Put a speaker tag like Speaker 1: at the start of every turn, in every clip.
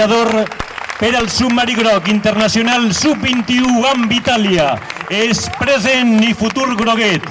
Speaker 1: Per al submarí groc internacional sub-21 amb Itàlia. És present i futur groguet.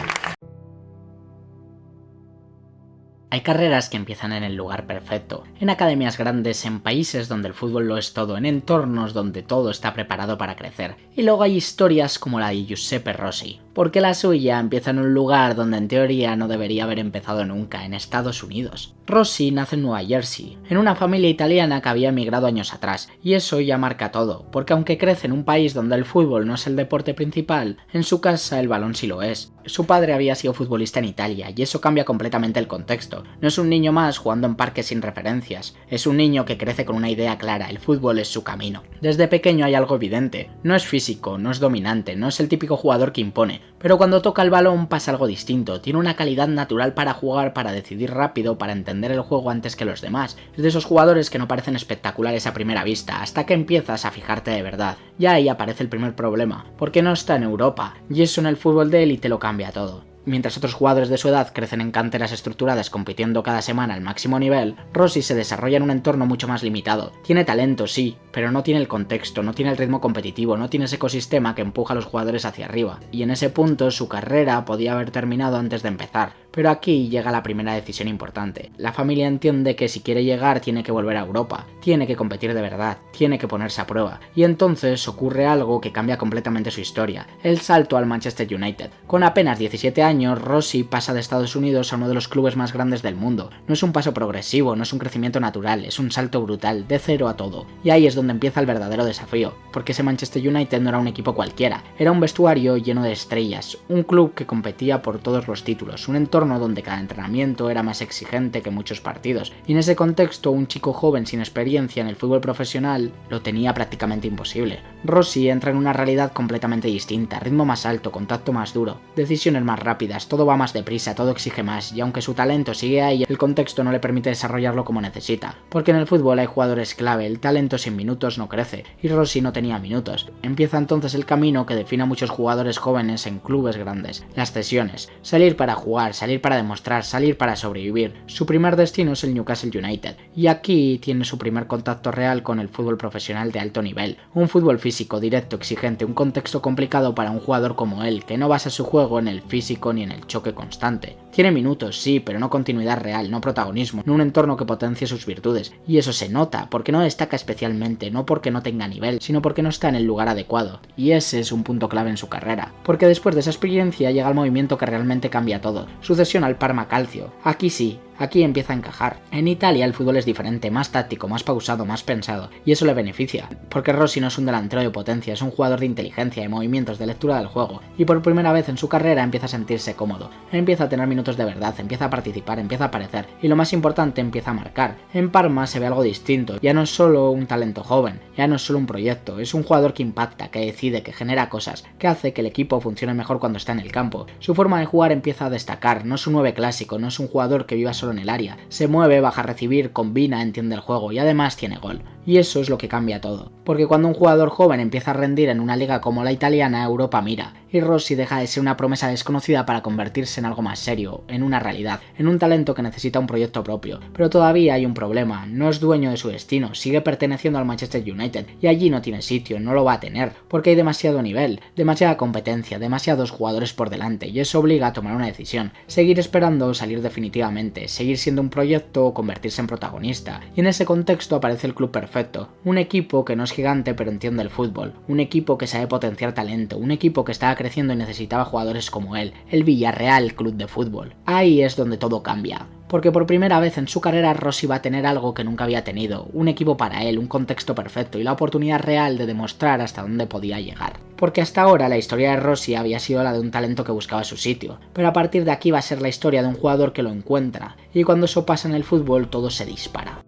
Speaker 2: Hay carreras que empiezan en el lugar perfecto, en academias grandes, en países donde el fútbol lo es todo, en entornos donde todo está preparado para crecer. Y luego hay historias como la de Giuseppe Rossi, porque la suya empieza en un lugar donde en teoría no debería haber empezado nunca, en Estados Unidos. Rossi nace en Nueva Jersey, en una familia italiana que había emigrado años atrás, y eso ya marca todo, porque aunque crece en un país donde el fútbol no es el deporte principal, en su casa el balón sí lo es. Su padre había sido futbolista en Italia, y eso cambia completamente el contexto. No es un niño más jugando en parques sin referencias, es un niño que crece con una idea clara, el fútbol es su camino. Desde pequeño hay algo evidente, no es físico, no es dominante, no es el típico jugador que impone, pero cuando toca el balón pasa algo distinto, tiene una calidad natural para jugar, para decidir rápido, para entender el juego antes que los demás. Es de esos jugadores que no parecen espectaculares a primera vista, hasta que empiezas a fijarte de verdad. Y ahí aparece el primer problema, porque no está en Europa, y eso en el fútbol de élite lo cambia todo. Mientras otros jugadores de su edad crecen en canteras estructuradas compitiendo cada semana al máximo nivel, Rossi se desarrolla en un entorno mucho más limitado. Tiene talento, sí, pero no tiene el contexto, no tiene el ritmo competitivo, no tiene ese ecosistema que empuja a los jugadores hacia arriba. Y en ese punto su carrera podía haber terminado antes de empezar. Pero aquí llega la primera decisión importante. La familia entiende que si quiere llegar tiene que volver a Europa, tiene que competir de verdad, tiene que ponerse a prueba. Y entonces ocurre algo que cambia completamente su historia, el salto al Manchester United. Con apenas 17 años, Rossi pasa de Estados Unidos a uno de los clubes más grandes del mundo. No es un paso progresivo, no es un crecimiento natural, es un salto brutal, de cero a todo. Y ahí es donde empieza el verdadero desafío, porque ese Manchester United no era un equipo cualquiera, era un vestuario lleno de estrellas, un club que competía por todos los títulos, un entorno donde cada entrenamiento era más exigente que muchos partidos, y en ese contexto un chico joven sin experiencia en el fútbol profesional lo tenía prácticamente imposible. Rossi entra en una realidad completamente distinta, ritmo más alto, contacto más duro, decisiones más rápidas, todo va más deprisa, todo exige más, y aunque su talento sigue ahí, el contexto no le permite desarrollarlo como necesita, porque en el fútbol hay jugadores clave, el talento sin minutos no crece, y Rossi no tenía minutos. Empieza entonces el camino que define a muchos jugadores jóvenes en clubes grandes, las cesiones, salir para jugar, salir para demostrar, salir para sobrevivir. Su primer destino es el Newcastle United, y aquí tiene su primer contacto real con el fútbol profesional de alto nivel, un fútbol físico, directo, exigente, un contexto complicado para un jugador como él, que no basa su juego en el físico ni en el choque constante. Tiene minutos, sí, pero no continuidad real, no protagonismo, no un entorno que potencie sus virtudes, y eso se nota, porque no destaca especialmente, no porque no tenga nivel, sino porque no está en el lugar adecuado, y ese es un punto clave en su carrera, porque después de esa experiencia llega el movimiento que realmente cambia todo, sucesión al Parma Calcio. Aquí sí, aquí empieza a encajar. En Italia el fútbol es diferente, más táctico, más pausado, más pensado, y eso le beneficia, porque Rossi no es un delantero de potencia, es un jugador de inteligencia, de movimientos, de lectura del juego, y por primera vez en su carrera empieza a sentirse cómodo, empieza a tener minutos de verdad, empieza a participar, empieza a aparecer, y lo más importante, empieza a marcar. En Parma se ve algo distinto, ya no es solo un talento joven, ya no es solo un proyecto, es un jugador que impacta, que decide, que genera cosas, que hace que el equipo funcione mejor cuando está en el campo. Su forma de jugar empieza a destacar, no es un 9 clásico, no es un jugador que viva solo en el área, se mueve, baja a recibir, combina, entiende el juego y además tiene gol. Y eso es lo que cambia todo, porque cuando un jugador joven empieza a rendir en una liga como la italiana, Europa mira, y Rossi deja de ser una promesa desconocida para convertirse en algo más serio, en una realidad, en un talento que necesita un proyecto propio. Pero todavía hay un problema, no es dueño de su destino, sigue perteneciendo al Manchester United, y allí no tiene sitio, no lo va a tener, porque hay demasiado nivel, demasiada competencia, demasiados jugadores por delante, y eso obliga a tomar una decisión, seguir esperando o salir definitivamente, seguir siendo un proyecto o convertirse en protagonista, y en ese contexto aparece el club perfecto, un equipo que no es gigante pero entiende el fútbol, un equipo que sabe potenciar talento, un equipo que estaba creciendo y necesitaba jugadores como él, el Villarreal Club de Fútbol. Ahí es donde todo cambia, porque por primera vez en su carrera Rossi va a tener algo que nunca había tenido, un equipo para él, un contexto perfecto y la oportunidad real de demostrar hasta dónde podía llegar. Porque hasta ahora la historia de Rossi había sido la de un talento que buscaba su sitio, pero a partir de aquí va a ser la historia de un jugador que lo encuentra, y cuando eso pasa en el fútbol todo se dispara.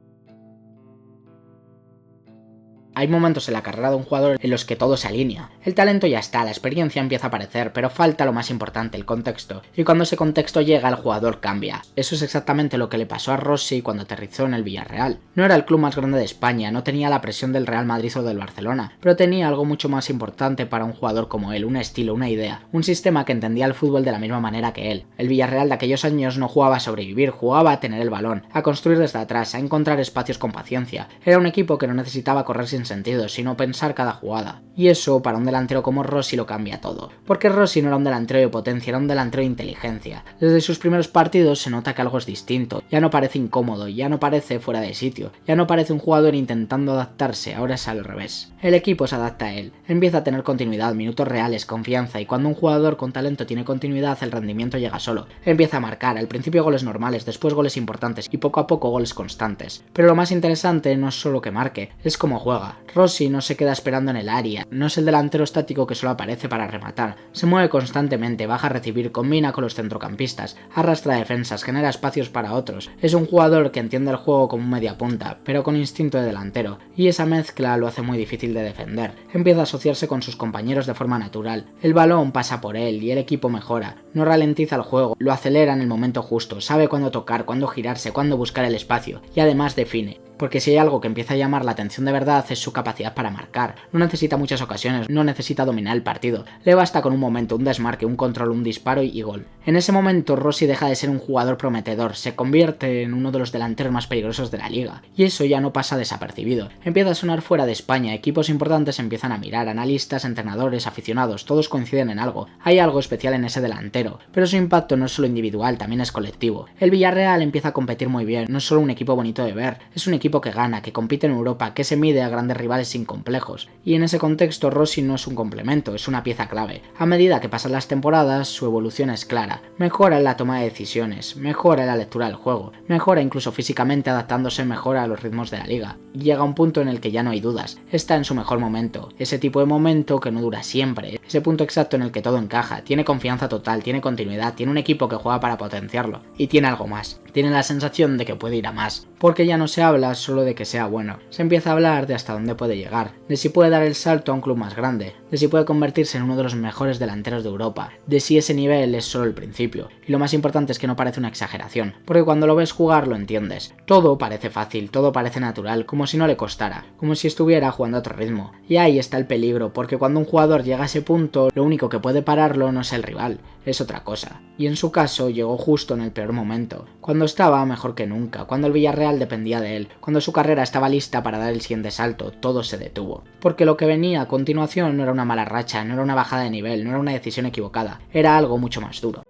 Speaker 2: Hay momentos en la carrera de un jugador en los que todo se alinea. El talento ya está, la experiencia empieza a aparecer, pero falta lo más importante, el contexto. Y cuando ese contexto llega, el jugador cambia. Eso es exactamente lo que le pasó a Rossi cuando aterrizó en el Villarreal. No era el club más grande de España, no tenía la presión del Real Madrid o del Barcelona, pero tenía algo mucho más importante para un jugador como él, un estilo, una idea, un sistema que entendía el fútbol de la misma manera que él. El Villarreal de aquellos años no jugaba a sobrevivir, jugaba a tener el balón, a construir desde atrás, a encontrar espacios con paciencia. Era un equipo que no necesitaba correr sin sentido, sino pensar cada jugada. Y eso, para un delantero como Rossi, lo cambia todo. Porque Rossi no era un delantero de potencia, era un delantero de inteligencia. Desde sus primeros partidos se nota que algo es distinto, ya no parece incómodo, ya no parece fuera de sitio, ya no parece un jugador intentando adaptarse, ahora es al revés. El equipo se adapta a él, empieza a tener continuidad, minutos reales, confianza, y cuando un jugador con talento tiene continuidad, el rendimiento llega solo. Empieza a marcar, al principio goles normales, después goles importantes y poco a poco goles constantes. Pero lo más interesante no es solo que marque, es cómo juega. Rossi no se queda esperando en el área, no es el delantero estático que solo aparece para rematar, se mueve constantemente, baja a recibir, combina con los centrocampistas, arrastra defensas, genera espacios para otros. Es un jugador que entiende el juego como un mediapunta, pero con instinto de delantero, y esa mezcla lo hace muy difícil de defender. Empieza a asociarse con sus compañeros de forma natural, el balón pasa por él y el equipo mejora, no ralentiza el juego, lo acelera en el momento justo, sabe cuándo tocar, cuándo girarse, cuándo buscar el espacio, y además define. Porque si hay algo que empieza a llamar la atención de verdad es su capacidad para marcar. No necesita muchas ocasiones, no necesita dominar el partido. Le basta con un momento, un desmarque, un control, un disparo y gol. En ese momento Rossi deja de ser un jugador prometedor, se convierte en uno de los delanteros más peligrosos de la liga. Y eso ya no pasa desapercibido. Empieza a sonar fuera de España, equipos importantes empiezan a mirar, analistas, entrenadores, aficionados, todos coinciden en algo. Hay algo especial en ese delantero, pero su impacto no es solo individual, también es colectivo. El Villarreal empieza a competir muy bien, no es solo un equipo bonito de ver, es un equipo que gana, que compite en Europa, que se mide a grandes rivales sin complejos. Y en ese contexto Rossi no es un complemento, es una pieza clave. A medida que pasan las temporadas, su evolución es clara. Mejora en la toma de decisiones, mejora en la lectura del juego, mejora incluso físicamente adaptándose mejor a los ritmos de la liga. Y llega a un punto en el que ya no hay dudas, está en su mejor momento, ese tipo de momento que no dura siempre, ese punto exacto en el que todo encaja, tiene confianza total, tiene continuidad, tiene un equipo que juega para potenciarlo, y tiene algo más, tiene la sensación de que puede ir a más, porque ya no se habla solo de que sea bueno, se empieza a hablar de hasta dónde puede llegar, de si puede dar el salto a un club más grande, de si puede convertirse en uno de los mejores delanteros de Europa, de si ese nivel es solo el principio, y lo más importante es que no parece una exageración, porque cuando lo ves jugar lo entiendes, todo parece fácil, todo parece natural, como si no le costara, como si estuviera jugando a otro ritmo, y ahí está el peligro, porque cuando un jugador llega a ese punto, lo único que puede pararlo no es el rival, es otra cosa, y en su caso llegó justo en el peor momento, cuando estaba mejor que nunca, cuando el Villarreal dependía de él, cuando su carrera estaba lista para dar el siguiente salto, todo se detuvo, porque lo que venía a continuación no era una mala racha, no era una bajada de nivel, no era una decisión equivocada, era algo mucho más duro.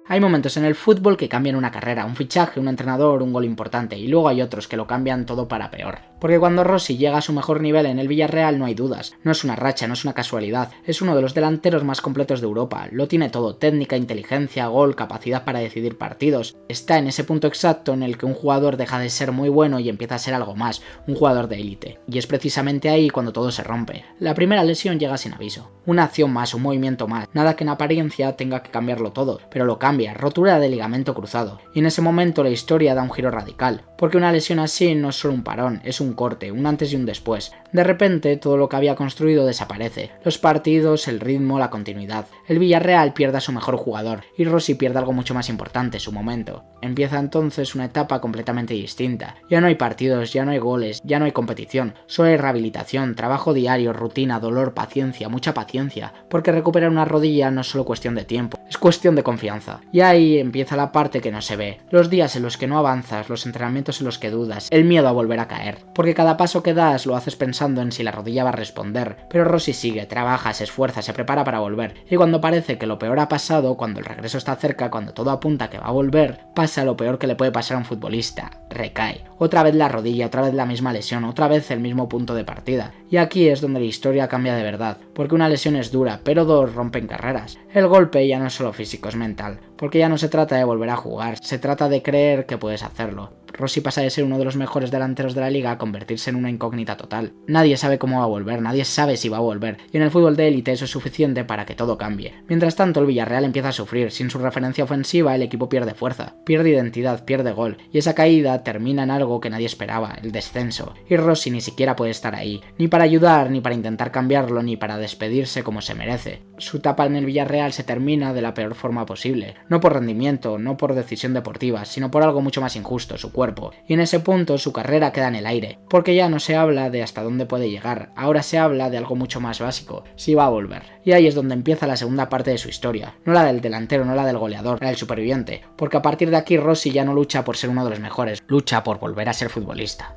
Speaker 2: Hay momentos en el fútbol que cambian una carrera, un fichaje, un entrenador, un gol importante, y luego hay otros que lo cambian todo para peor. Porque cuando Rossi llega a su mejor nivel en el Villarreal no hay dudas, no es una racha, no es una casualidad, es uno de los delanteros más completos de Europa, lo tiene todo, técnica, inteligencia, gol, capacidad para decidir partidos, está en ese punto exacto en el que un jugador deja de ser muy bueno y empieza a ser algo más, un jugador de élite, y es precisamente ahí cuando todo se rompe. La primera lesión llega sin aviso, una acción más, un movimiento más, nada que en apariencia tenga que cambiarlo todo, pero lo cambia, rotura de ligamento cruzado, y en ese momento la historia da un giro radical, porque una lesión así no es solo un parón, es un corte, un antes y un después. De repente todo lo que había construido desaparece, los partidos, el ritmo, la continuidad. El Villarreal pierde a su mejor jugador, y Rossi pierde algo mucho más importante, su momento. Empieza entonces una etapa completamente distinta, ya no hay partidos, ya no hay goles, ya no hay competición, solo hay rehabilitación, trabajo diario, rutina, dolor, paciencia, mucha paciencia, porque recuperar una rodilla no es solo cuestión de tiempo, es cuestión de confianza. Y ahí empieza la parte que no se ve, los días en los que no avanzas, los entrenamientos en los que dudas, el miedo a volver a caer, porque cada paso que das lo haces pensando en si la rodilla va a responder, pero Rossi sigue, trabaja, se esfuerza, se prepara para volver, y cuando parece que lo peor ha pasado, cuando el regreso está cerca, cuando todo apunta que va a volver, pasa lo peor que le puede pasar a un futbolista, recae, otra vez la rodilla, otra vez la misma lesión, otra vez el mismo punto de partida, y aquí es donde la historia cambia de verdad, porque una lesión es dura, pero dos rompen carreras, el golpe ya no es solo físico, es mental, porque ya no se trata de volver a jugar, se trata de creer que puedes hacerlo, Rossi pasa de ser uno de los mejores delanteros de la liga a convertirse en una incógnita total. Nadie sabe cómo va a volver, nadie sabe si va a volver, y en el fútbol de élite eso es suficiente para que todo cambie. Mientras tanto, el Villarreal empieza a sufrir. Sin su referencia ofensiva, el equipo pierde fuerza, pierde identidad, pierde gol, y esa caída termina en algo que nadie esperaba, el descenso. Y Rossi ni siquiera puede estar ahí, ni para ayudar, ni para intentar cambiarlo, ni para despedirse como se merece. Su etapa en el Villarreal se termina de la peor forma posible, no por rendimiento, no por decisión deportiva, sino por algo mucho más injusto, su cuerpo. Y en ese punto su carrera queda en el aire, porque ya no se habla de hasta dónde puede llegar, ahora se habla de algo mucho más básico, si va a volver. Y ahí es donde empieza la segunda parte de su historia, no la del delantero, no la del goleador, la del superviviente, porque a partir de aquí Rossi ya no lucha por ser uno de los mejores, lucha por volver a ser futbolista.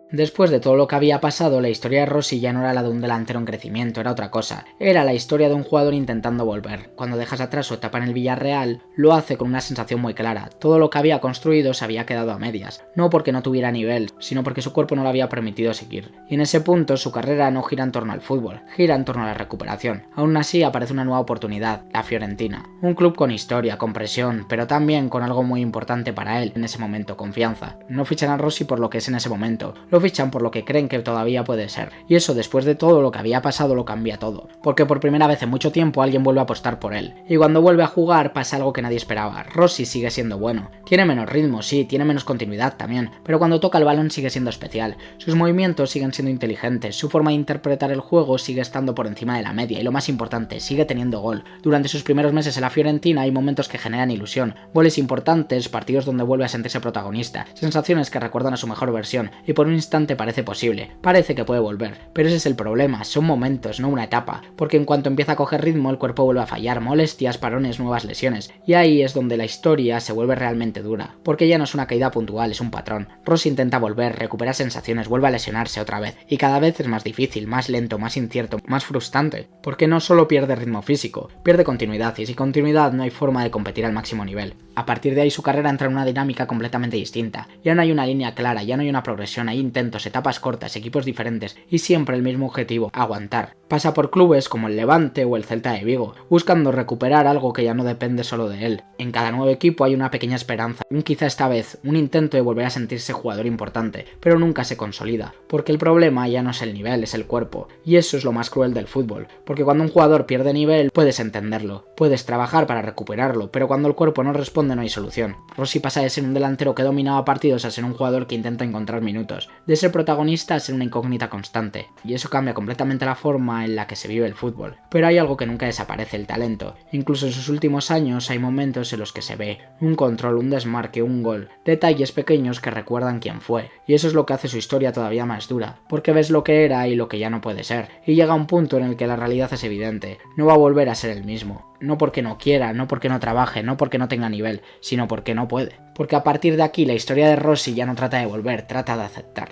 Speaker 2: Después de todo lo que había pasado, la historia de Rossi ya no era la de un delantero en crecimiento, era otra cosa. Era la historia de un jugador intentando volver. Cuando dejas atrás su etapa en el Villarreal, lo hace con una sensación muy clara. Todo lo que había construido se había quedado a medias. No porque no tuviera nivel, sino porque su cuerpo no le había permitido seguir. Y en ese punto su carrera no gira en torno al fútbol, gira en torno a la recuperación. Aún así aparece una nueva oportunidad, la Fiorentina. Un club con historia, con presión, pero también con algo muy importante para él en ese momento, confianza. No fichan a Rossi por lo que es en ese momento. Lo fichan por lo que creen que todavía puede ser. Y eso, después de todo lo que había pasado, lo cambia todo. Porque por primera vez en mucho tiempo alguien vuelve a apostar por él. Y cuando vuelve a jugar pasa algo que nadie esperaba. Rossi sigue siendo bueno. Tiene menos ritmo, sí, tiene menos continuidad también. Pero cuando toca el balón sigue siendo especial. Sus movimientos siguen siendo inteligentes. Su forma de interpretar el juego sigue estando por encima de la media. Y lo más importante, sigue teniendo gol. Durante sus primeros meses en la Fiorentina hay momentos que generan ilusión. Goles importantes, partidos donde vuelve a sentirse protagonista. Sensaciones que recuerdan a su mejor versión. Y por un instante parece posible, parece que puede volver, pero ese es el problema, son momentos, no una etapa, porque en cuanto empieza a coger ritmo el cuerpo vuelve a fallar, molestias, parones, nuevas lesiones, y ahí es donde la historia se vuelve realmente dura, porque ya no es una caída puntual, es un patrón. Rossi intenta volver, recupera sensaciones, vuelve a lesionarse otra vez, y cada vez es más difícil, más lento, más incierto, más frustrante, porque no solo pierde ritmo físico, pierde continuidad, y sin continuidad no hay forma de competir al máximo nivel. A partir de ahí su carrera entra en una dinámica completamente distinta, ya no hay una línea clara, ya no hay una progresión, hay intentos, etapas cortas, equipos diferentes y siempre el mismo objetivo, aguantar. Pasa por clubes como el Levante o el Celta de Vigo, buscando recuperar algo que ya no depende solo de él. En cada nuevo equipo hay una pequeña esperanza, quizá esta vez, un intento de volver a sentirse jugador importante, pero nunca se consolida, porque el problema ya no es el nivel, es el cuerpo, y eso es lo más cruel del fútbol, porque cuando un jugador pierde nivel puedes entenderlo, puedes trabajar para recuperarlo, pero cuando el cuerpo no responde no hay solución. Rossi pasa de ser un delantero que dominaba partidos a ser un jugador que intenta encontrar minutos, de ser protagonista a ser una incógnita constante, y eso cambia completamente la forma en la que se vive el fútbol. Pero hay algo que nunca desaparece, el talento. Incluso en sus últimos años hay momentos en los que se ve un control, un desmarque, un gol, detalles pequeños que recuerdan quién fue, y eso es lo que hace su historia todavía más dura, porque ves lo que era y lo que ya no puede ser, y llega un punto en el que la realidad es evidente, no va a volver a ser el mismo. No porque no quiera, no porque no trabaje, no porque no tenga nivel, sino porque no puede. Porque a partir de aquí la historia de Rossi ya no trata de volver, trata de aceptar.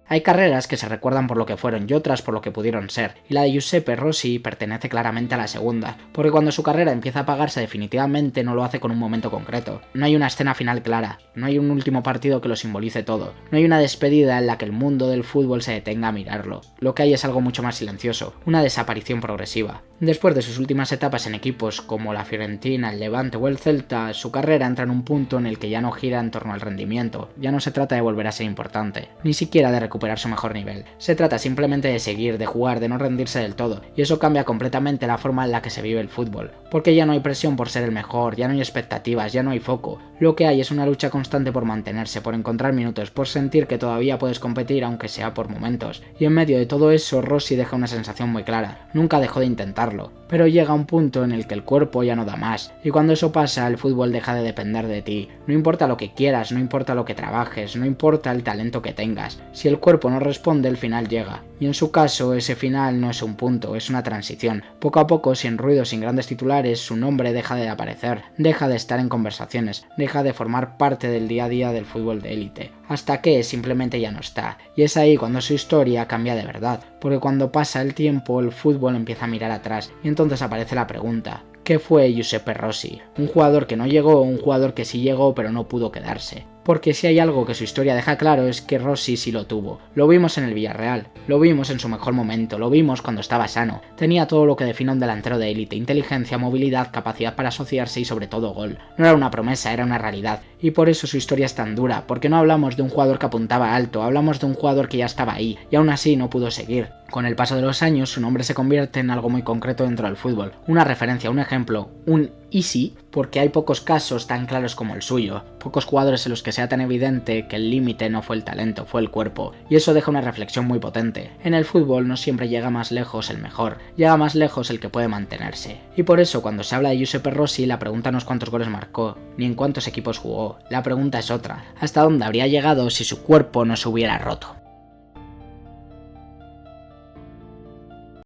Speaker 2: Hay carreras que se recuerdan por lo que fueron y otras por lo que pudieron ser, y la de Giuseppe Rossi pertenece claramente a la segunda, porque cuando su carrera empieza a apagarse definitivamente no lo hace con un momento concreto. No hay una escena final clara, no hay un último partido que lo simbolice todo, no hay una despedida en la que el mundo del fútbol se detenga a mirarlo. Lo que hay es algo mucho más silencioso, una desaparición progresiva. Después de sus últimas etapas en equipos como la Fiorentina, el Levante o el Celta, su carrera entra en un punto en el que ya no gira en torno al rendimiento, ya no se trata de volver a ser importante, ni siquiera de recuperar su mejor nivel. Se trata simplemente de seguir, de jugar, de no rendirse del todo, y eso cambia completamente la forma en la que se vive el fútbol, porque ya no hay presión por ser el mejor, ya no hay expectativas, ya no hay foco. Lo que hay es una lucha constante por mantenerse, por encontrar minutos, por sentir que todavía puedes competir aunque sea por momentos. Y en medio de todo eso, Rossi deja una sensación muy clara, nunca dejó de intentarlo. Pero llega un punto en el que el cuerpo ya no da más, y cuando eso pasa el fútbol deja de depender de ti. No importa lo que quieras, no importa lo que trabajes, no importa el talento que tengas, si el cuerpo no responde el final llega, y en su caso ese final no es un punto, es una transición. Poco a poco, sin ruido, sin grandes titulares, su nombre deja de aparecer, deja de estar en conversaciones, deja de formar parte del día a día del fútbol de élite, hasta que simplemente ya no está, y es ahí cuando su historia cambia de verdad, porque cuando pasa el tiempo el fútbol empieza a mirar atrás, y entonces aparece la pregunta: ¿qué fue Giuseppe Rossi? ¿Un jugador que no llegó o un jugador que sí llegó pero no pudo quedarse? porque si hay algo que su historia deja claro es que Rossi sí lo tuvo. Lo vimos en el Villarreal, lo vimos en su mejor momento, lo vimos cuando estaba sano. Tenía todo lo que define a un delantero de élite: inteligencia, movilidad, capacidad para asociarse y sobre todo gol. No era una promesa, era una realidad. Y por eso su historia es tan dura, porque no hablamos de un jugador que apuntaba alto, hablamos de un jugador que ya estaba ahí, y aún así no pudo seguir. Con el paso de los años, su nombre se convierte en algo muy concreto dentro del fútbol. Una referencia, un ejemplo, un easy, porque hay pocos casos tan claros como el suyo. Pocos jugadores en los que sea tan evidente que el límite no fue el talento, fue el cuerpo. Y eso deja una reflexión muy potente. En el fútbol no siempre llega más lejos el mejor, llega más lejos el que puede mantenerse. Y por eso cuando se habla de Giuseppe Rossi, la pregunta no es cuántos goles marcó, ni en cuántos equipos jugó. La pregunta es otra: ¿hasta dónde habría llegado si su cuerpo no se hubiera roto?